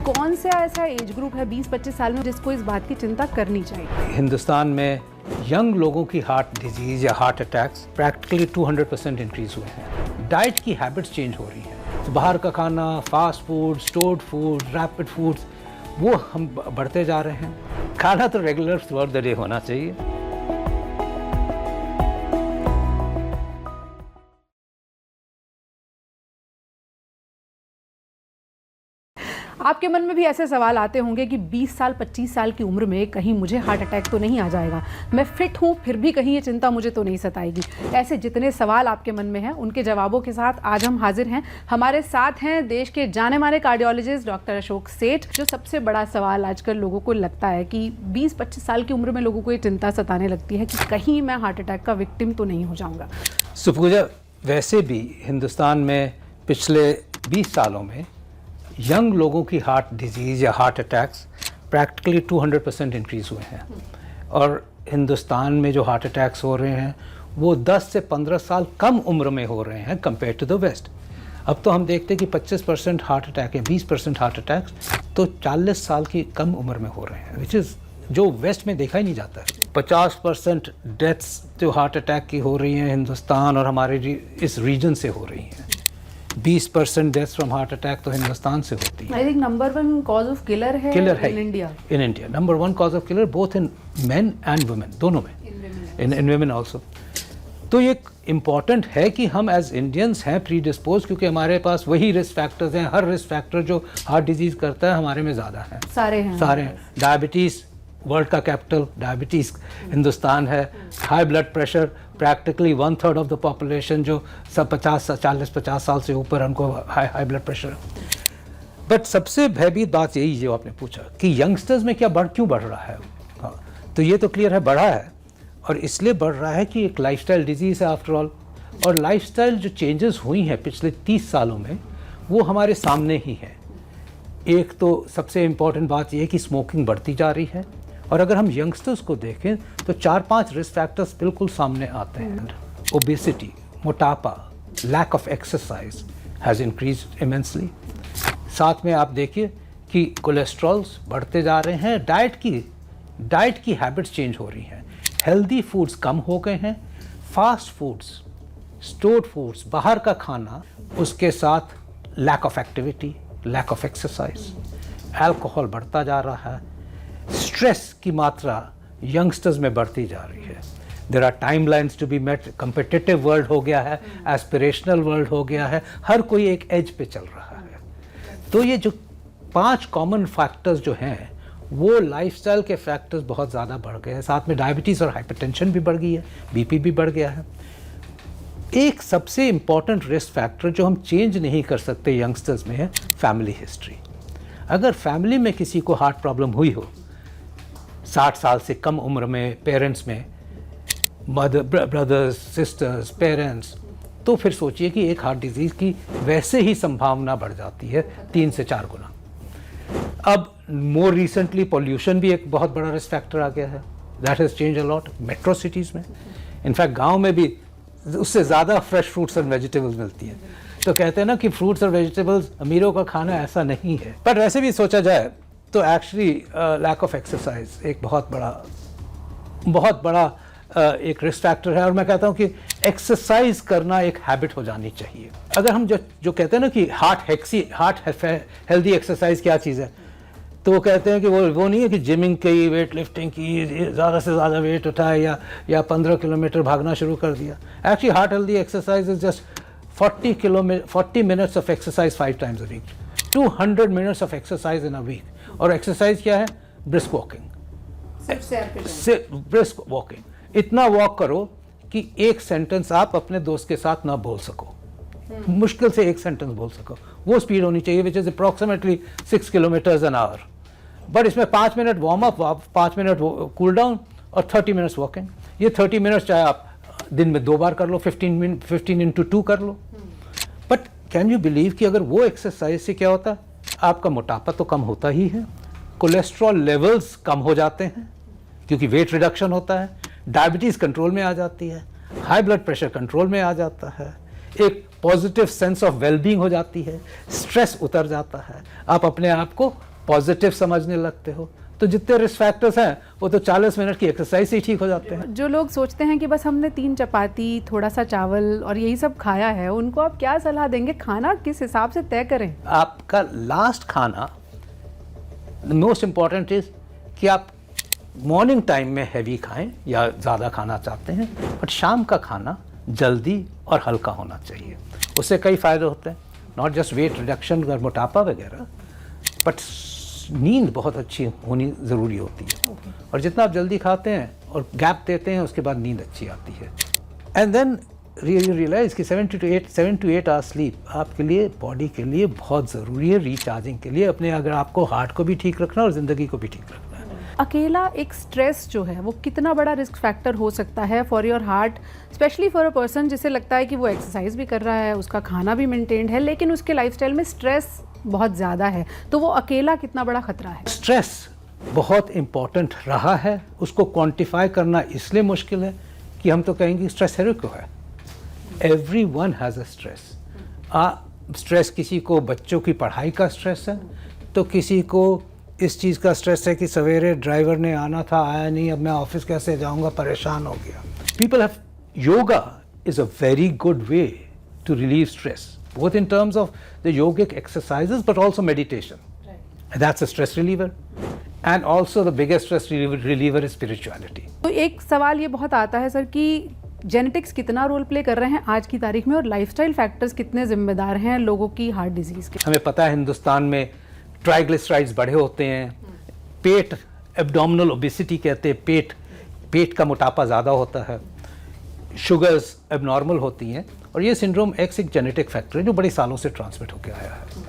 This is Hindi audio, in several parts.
कौन सा ऐसा एज ग्रुप है 20-25 साल में जिसको इस बात की चिंता करनी चाहिए? हिंदुस्तान में यंग लोगों की हार्ट डिजीज या हार्ट अटैक्स प्रैक्टिकली 200% इंक्रीज हुए हैं। डाइट की हैबिट्स चेंज हो रही हैं, तो बाहर का खाना, fast food, stored food, rapid foods, वो हम बढ़ते जा रहे हैं। खाना तो regular through out the day होना चाहिए। आपके मन में भी ऐसे सवाल आते होंगे कि 20 साल 25 साल की उम्र में कहीं मुझे हार्ट अटैक तो नहीं आ जाएगा, मैं फिट हूँ फिर भी कहीं ये चिंता मुझे तो नहीं सताएगी। ऐसे जितने सवाल आपके मन में हैं उनके जवाबों के साथ आज हम हाजिर हैं। हमारे साथ हैं देश के जाने माने कार्डियोलॉजिस्ट डॉक्टर अशोक सेठ। जो सबसे बड़ा सवाल आजकल लोगों को लगता है कि 20-25 साल की उम्र में लोगों को ये चिंता सताने लगती है कि कहीं मैं हार्ट अटैक का विक्टिम तो नहीं हो जाऊँगा। सुपूजा, वैसे भी हिंदुस्तान में पिछले 20 सालों में यंग लोगों की हार्ट डिजीज़ या हार्ट अटैक्स प्रैक्टिकली 200% इंक्रीज़ हुए हैं। और हिंदुस्तान में जो हार्ट अटैक्स हो रहे हैं वो 10 से 15 साल कम उम्र में हो रहे हैं कंपेयर टू द वेस्ट। अब तो हम देखते हैं कि 25% हार्ट अटैक या 20% हार्ट अटैक्स तो 40 साल की कम उम्र में हो रहे हैं, विच इज़ जो वेस्ट में देखा ही नहीं जाता है। 50% डेथ्स जो हार्ट अटैक की हो रही हैं हिंदुस्तान और हमारे इस रीजन से हो रही हैं। 20% डेथ्स फ्रॉम हार्ट अटैक तो हिंदुस्तान से होती है। I think number 1 cause of killer है in India. In India number 1 cause of killer both in men and women, दोनों में, इन वुमेन ऑल्सो। तो ये इम्पॉर्टेंट है कि हम एज इंडियंस हैं प्री डिस्पोज, क्योंकि हमारे पास वही रिस्क फैक्टर्स हैं। हर रिस्क फैक्टर जो हार्ट डिजीज़ करता है हमारे में ज़्यादा है। सारे हैं। डायबिटीज़, वर्ल्ड का कैपिटल डायबिटीज़ हिंदुस्तान है। High blood pressure, practically 1/3 of the population जो सब 40-50 साल से ऊपर उनको हाई ब्लड प्रेशर। बट सबसे भयभीत बात यही जो आपने पूछा कि यंगस्टर्स में क्यों बढ़ रहा है। हाँ, तो ये तो क्लियर है, बढ़ा है। और इसलिए बढ़ रहा है कि एक लाइफस्टाइल डिजीज़ है आफ्टर ऑल। और लाइफस्टाइल जो चेंजेस हुई हैं पिछले 30 सालों में वो हमारे सामने ही हैं। एक तो सबसे इम्पॉर्टेंट बात यह है कि स्मोकिंग बढ़ती जा रही है। और अगर हम यंगस्टर्स को देखें तो 4-5 रिस्क फैक्टर्स बिल्कुल सामने आते हैं। ओबेसिटी, मोटापा, lack of exercise has increased immensely. साथ में आप देखिए कि कोलेस्ट्रॉल्स बढ़ते जा रहे हैं। डाइट की हैबिट्स चेंज हो रही हैं। हेल्दी फूड्स कम हो गए हैं। फास्ट फूड्स, स्टोर्ड फूड्स, बाहर का खाना, उसके साथ lack of activity, lack of exercise, alcohol बढ़ता जा रहा है। स्ट्रेस की मात्रा यंगस्टर्स में बढ़ती जा रही है। There are timelines to be met. Competitive world हो गया है, एस्पिरेशनल वर्ल्ड हो गया है। हर कोई एक एज पे चल रहा है। तो ये जो 5 कॉमन फैक्टर्स जो हैं वो लाइफस्टाइल के फैक्टर्स बहुत ज़्यादा बढ़ गए हैं। साथ में डायबिटीज़ और हाइपरटेंशन भी बढ़ गई है, बीपी भी बढ़ गया है। एक सबसे इम्पॉर्टेंट रिस्क फैक्टर जो हम चेंज नहीं कर सकते यंगस्टर्स में है फैमिली हिस्ट्री। अगर फैमिली में किसी को हार्ट प्रॉब्लम हुई हो 60 साल से कम उम्र में, पेरेंट्स में, ब्रदर्स, सिस्टर्स, पेरेंट्स, तो फिर सोचिए कि एक हार्ट डिजीज़ की वैसे ही संभावना बढ़ जाती है 3 से 4 गुना। अब मोर रिसेंटली पॉल्यूशन भी एक बहुत बड़ा रिस्क फैक्टर आ गया है। That has change a lot metro cities में। इनफैक्ट गांव में भी उससे ज़्यादा फ्रेश फ्रूट्स एंड वेजिटेबल्स मिलती हैं। तो कहते हैं ना कि फ्रूट्स और वेजिटेबल्स अमीरों का खाना, ऐसा नहीं है। पर वैसे भी सोचा जाए तो एक्चुअली लैक ऑफ एक्सरसाइज एक बहुत बड़ा एक रिस्क फैक्टर है। और मैं कहता हूँ कि एक्सरसाइज करना एक हैबिट हो जानी चाहिए। अगर हम जो कहते हैं ना कि हार्ट हेल्दी एक्सरसाइज क्या चीज़ है, तो वो कहते हैं कि वो नहीं है कि जिमिंग की, वेट लिफ्टिंग की, ज़्यादा से ज़्यादा वेट उठाए या 15 किलोमीटर भागना शुरू कर दिया। Actually heart healthy exercise is just 40 minutes of exercise 5 times a week, 200 minutes of exercise in a week. और एक्सरसाइज क्या है? Brisk walking. ब्रिस्क वॉकिंग, इतना वॉक करो कि एक सेंटेंस आप अपने दोस्त के साथ ना बोल सको, मुश्किल से एक सेंटेंस बोल सको। वो स्पीड होनी चाहिए which is approximately 6 kilometres an hour. But इसमें 5 minute warm up, 5 minute cool down और 30 मिनट्स वॉकिंग। ये 30 मिनट्स चाहे आप दिन में 2 बार कर लो, 15 into 2 कर लो। बट कैन यू बिलीव कि अगर वो एक्सरसाइज से क्या होता है, आपका मोटापा तो कम होता ही है, कोलेस्ट्रॉल लेवल्स कम हो जाते हैं क्योंकि वेट रिडक्शन होता है, डायबिटीज़ कंट्रोल में आ जाती है, हाई ब्लड प्रेशर कंट्रोल में आ जाता है, एक पॉजिटिव सेंस ऑफ वेलबींग हो जाती है, स्ट्रेस उतर जाता है, आप अपने आप को पॉजिटिव समझने लगते हो, तो जितने रिस्क फैक्टर्स हैं वो तो 40 मिनट की एक्सरसाइज से ही ठीक हो जाते हैं। जो लोग सोचते हैं कि बस हमने 3 चपाती, थोड़ा सा चावल और यही सब खाया है, उनको आप क्या सलाह देंगे? खाना किस हिसाब से तय करें? आपका लास्ट खाना मोस्ट इम्पॉर्टेंट इज कि आप मॉर्निंग टाइम में हैवी खाएं या ज़्यादा खाना चाहते हैं, बट शाम का खाना जल्दी और हल्का होना चाहिए। उससे कई फ़ायदे होते हैं, नॉट जस्ट वेट रिडक्शन और मोटापा वगैरह, बट नींद बहुत अच्छी होनी ज़रूरी होती है। और जितना आप जल्दी खाते हैं और गैप देते हैं, उसके बाद नींद अच्छी आती है। एंड देन रियलाइज़ कि 7 to 8 आवर्स स्लीप आपके लिए, बॉडी के लिए बहुत ज़रूरी है रिचार्जिंग के लिए, अपने अगर आपको हार्ट को भी ठीक रखना और ज़िंदगी को भी ठीक रखना है। अकेला एक स्ट्रेस जो है वो कितना बड़ा रिस्क फैक्टर हो सकता है for your heart, specially for a person जिसे लगता है कि वो एक्सरसाइज भी कर रहा है, उसका खाना भी मेंटेन्ड है, लेकिन उसके लाइफस्टाइल में स्ट्रेस बहुत ज़्यादा है, तो वो अकेला कितना बड़ा खतरा है? स्ट्रेस बहुत इम्पॉर्टेंट रहा है, उसको क्वांटिफाई करना इसलिए मुश्किल है कि हम तो कहेंगे स्ट्रेस हर को है। Everyone has a stress. Stress किसी को बच्चों की पढ़ाई का स्ट्रेस है, तो किसी को इस चीज़ का स्ट्रेस है कि सवेरे ड्राइवर ने आना था, आया नहीं, अब मैं ऑफिस कैसे जाऊंगा, परेशान हो गया। People have, yoga is a very good way to relieve stress, both in terms of the yogic exercises but also meditation. Right. That's a stress reliever. And also the biggest stress reliever is spirituality. तो एक सवाल ये बहुत आता है सर कि जेनेटिक्स कितना रोल प्ले कर रहे हैं आज की तारीख में, और लाइफस्टाइल फैक्टर्स कितने जिम्मेदार हैं लोगों की हार्ट डिजीज के? हमें पता है हिंदुस्तान में ट्राइग्लिसराइड्स बढ़े होते हैं, पेट, एब्डोमिनल ओबेसिटी कहते हैं, पेट का मोटापा ज़्यादा होता है, शुगर्स एबनॉर्मल होती हैं, और ये सिंड्रोम एक्स एक जेनेटिक फैक्टर है जो बड़े सालों से ट्रांसमिट होकर आया है।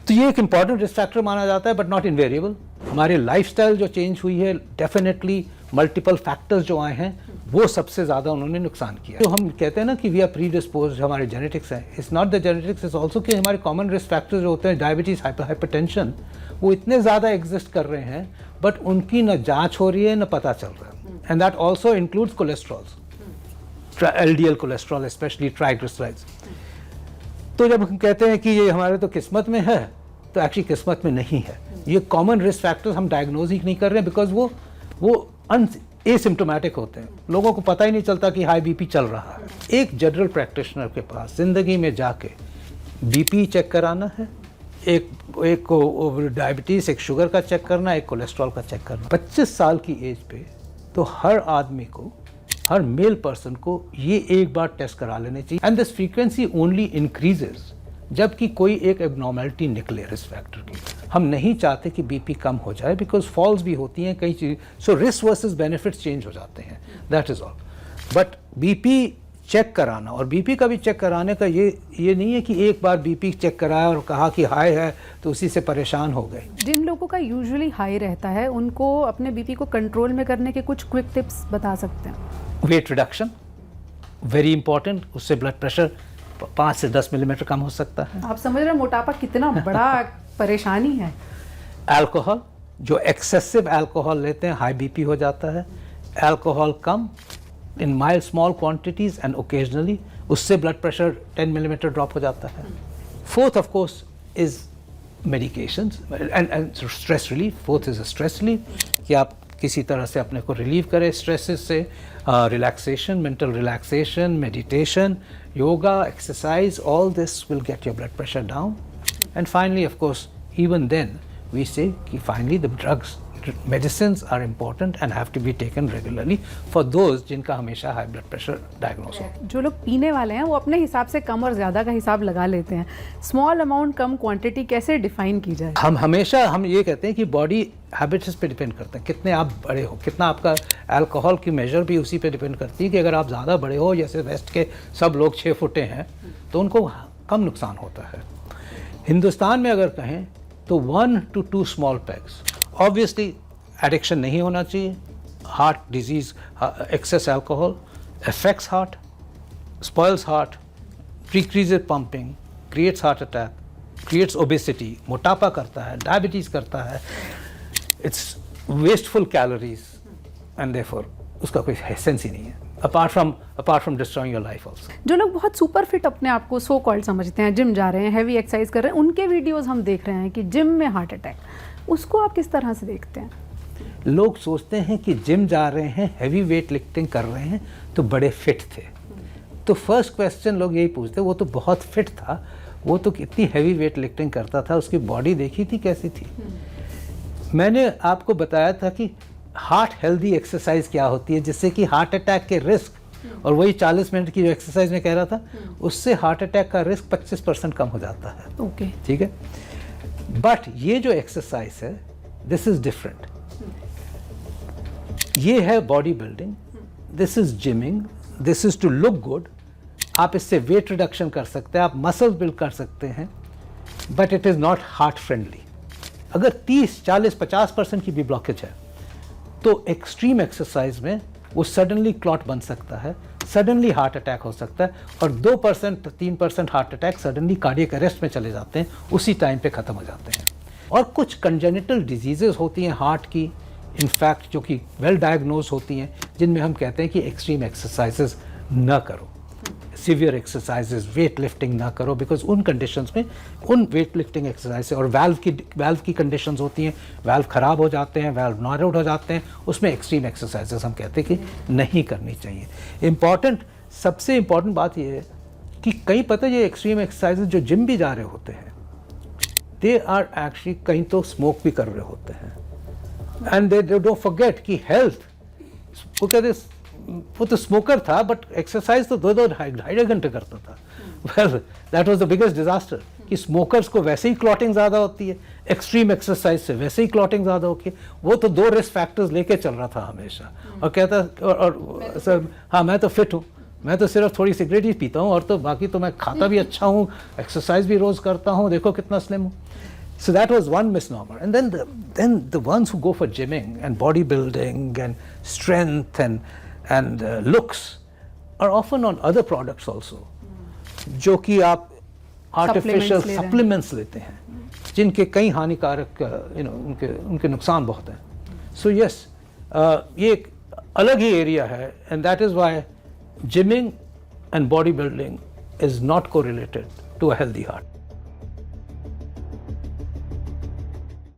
तो ये एक इंपॉर्टेंट रिस्क फैक्टर माना जाता है, बट नॉट इनवेरिएबल। हमारे लाइफस्टाइल जो चेंज हुई है, डेफिनेटली मल्टीपल फैक्टर्स जो आए हैं, वो सबसे ज़्यादा उन्होंने नुकसान किया। तो हम कहते हैं ना कि वी आर प्री डिस्पोज, हमारे जेनेटिक्स हैं, it's not the genetics, it's also कि हमारे कॉमन रिस्क फैक्टर्स जो होते हैं, डायबिटीज़, हाइपरटेंशन, वो इतने ज़्यादा एग्जिस्ट कर रहे हैं, बट उनकी न जाँच हो रही है न पता चल रहा है। And that also includes cholesterols, LDL cholesterol, specially triglycerides. तो जब हम कहते हैं कि ये हमारे तो किस्मत में है, तो एक्चुअली किस्मत में नहीं है। ये कॉमन रिस्क फैक्टर्स हम डायग्नोज ही नहीं कर रहे हैं, बिकॉज वो एसिम्प्टोमेटिक होते हैं, लोगों को पता ही नहीं चलता कि हाई बीपी चल रहा है। एक जनरल प्रैक्टिशनर के पास ज़िंदगी में जाके बीपी चेक कराना है, एक को डायबिटीज़, एक शुगर का चेक करना, एक कोलेस्ट्रॉल का चेक करना। 25 साल की एज पे तो हर आदमी को, हर मेल पर्सन को ये एक बार टेस्ट करा लेने चाहिए। And this frequency only increases जबकि कोई एक एबनॉर्मेलिटी निकले रिस्क फैक्टर की। हम नहीं चाहते कि बीपी कम हो जाए, बिकॉज फॉल्स भी होती हैं कई चीज़, so risk versus benefits change हो जाते हैं, that is all. But BP check कराना, और बीपी का भी चेक कराने का ये नहीं है कि एक बार बीपी चेक कराया और कहा कि हाई है तो उसी से परेशान हो गए। जिन लोगों का यूजुअली हाई रहता है, उनको अपने बीपी को कंट्रोल में करने के कुछ क्विक टिप्स बता सकते हैं? वेट रिडक्शन वेरी इंपॉर्टेंट, उससे ब्लड प्रेशर 5 से 10 मिलीमीटर कम हो सकता है। आप समझ रहे हैं मोटापा कितना बड़ा परेशानी है। अल्कोहल, जो एक्सेसिव अल्कोहल लेते हैं, हाई बीपी हो जाता है। Alcohol come in mild small quantities and occasionally, उससे ब्लड प्रेशर 10 मिलीमीटर ड्रॉप हो जाता है। Fourth of course is medications and stress relief. Fourth is a stress relief, कि आप किसी तरह से अपने को रिलीव करें स्ट्रेसेस से, relaxation, mental relaxation, meditation, yoga, exercise, all this will get your blood pressure down. And finally of course even then we say कि finally the drugs, medicines are important and have to be taken regularly for those जिनका हमेशा हाई ब्लड प्रेशर डायग्नोस हो। जो लोग पीने वाले हैं वो अपने हिसाब से कम और ज़्यादा का हिसाब लगा लेते हैं। स्मॉल अमाउंट, कम क्वांटिटी कैसे डिफाइन की जाए? हम हमेशा ये कहते हैं कि बॉडी हैबिट्स पे डिपेंड करते हैं, कितने आप बड़े हो, कितना आपका अल्कोहल की मेजर भी उसी पे डिपेंड करती है। कि अगर आप ज़्यादा बड़े हो, जैसे वेस्ट के सब लोग 6 फुटे हैं, तो उनको कम नुकसान होता है। हिंदुस्तान में अगर कहें तो 1 to 2 small packs. Obviously addiction नहीं होना चाहिए। Heart disease, excess alcohol affects heart, spoils heart, decreases pumping, creates heart attack, creates obesity, मोटापा करता है, डायबिटीज़ करता है, it's wasteful calories and therefore उसका कोई सेंस ही नहीं है। apart from destroying your life also. जो लोग बहुत सुपर फिट अपने आप को सो कॉल्ड समझते हैं, जिम जा रहे हैं, हैवी एक्सरसाइज कर रहे हैं, उनके वीडियोस हम देख रहे हैं कि जिम में हार्ट अटैक, उसको आप किस तरह से देखते हैं? लोग सोचते हैं कि जिम जा रहे हैं, हैवी वेट लिफ्टिंग कर रहे हैं तो बड़े फिट थे। तो फर्स्ट क्वेश्चन लोग यही पूछते, वो तो बहुत फिट था, वो तो कितनी हैवी वेट लिफ्टिंग करता था, उसकी बॉडी देखी थी कैसी थी? मैंने आपको बताया था कि हार्ट हेल्दी एक्सरसाइज क्या होती है, जिससे कि हार्ट अटैक के रिस्क, और वही 40 मिनट की जो एक्सरसाइज में कह रहा था, उससे हार्ट अटैक का रिस्क 25% कम हो जाता है। ओके, ठीक है। बट ये जो एक्सरसाइज है, दिस इज डिफरेंट। ये है body building, this is gyming, this is to look good. आप इससे वेट रिडक्शन कर सकते हैं, आप मसल बिल्ड कर सकते हैं, but it is not heart friendly. अगर 30, 40, 50% की भी ब्लॉकेज है तो एक्सट्रीम एक्सरसाइज में वो सडनली क्लॉट बन सकता है, सडनली हार्ट अटैक हो सकता है, और 2%, 3% heart attack suddenly cardiac arrest में चले जाते हैं, उसी टाइम पे ख़त्म हो जाते हैं। और कुछ कंजेनिटल डिजीजेज होती हैं हार्ट की, इनफैक्ट जो कि वेल डायग्नोज होती हैं, जिनमें हम कहते हैं कि एक्सट्रीम एक्सरसाइजेज न करो, सीवियर एक्सरसाइजेज, वेट लिफ्टिंग ना करो, बिकॉज उन कंडीशंस में, उन वेट लिफ्टिंग एक्सरसाइज से, और वाल्व की कंडीशंस होती हैं, वाल्व ख़राब हो जाते हैं, वाल्व नॉरआउट हो जाते हैं, उसमें एक्सट्रीम एक्सरसाइजेज हम कहते हैं कि नहीं करनी चाहिए। सबसे इम्पॉर्टेंट बात यह है कि कहीं पता है ये एक्सट्रीम एक्सरसाइजेज जो जिम भी जा रहे होते हैं, दे आर एक्चुअली कहीं तो स्मोक भी कर रहे होते हैं, एंड दे डोंट फॉरगेट कि हेल्थ, वो कहते वो तो स्मोकर था बट एक्सरसाइज तो 2-2, 2.5 घंटे करता था। Well, that was the biggest disaster कि स्मोकर्स को वैसे ही क्लॉटिंग ज़्यादा होती है, एक्सट्रीम एक्सरसाइज से वैसे ही क्लॉटिंग ज़्यादा होती है। वो तो 2 रिस्क फैक्टर्स लेके चल रहा था हमेशा, और कहता और सर हाँ मैं तो फिट हूँ, मैं तो सिर्फ थोड़ी सिगरेट ही पीता हूँ, और तो बाकी तो मैं खाता भी अच्छा हूँ, एक्सरसाइज भी रोज़ करता हूँ, देखो कितना स्लिम हूँ। So that was one misnomer, and then the ones who go for gymming and bodybuilding and strength and looks are often on other products also, जो कि आप artificial supplements लेते हैं, जिनके कई हानिकारक उनके नुकसान बहुत हैं। So yes, ये एक अलग ही एरिया है, and that is why gymming and bodybuilding is not correlated to a healthy heart.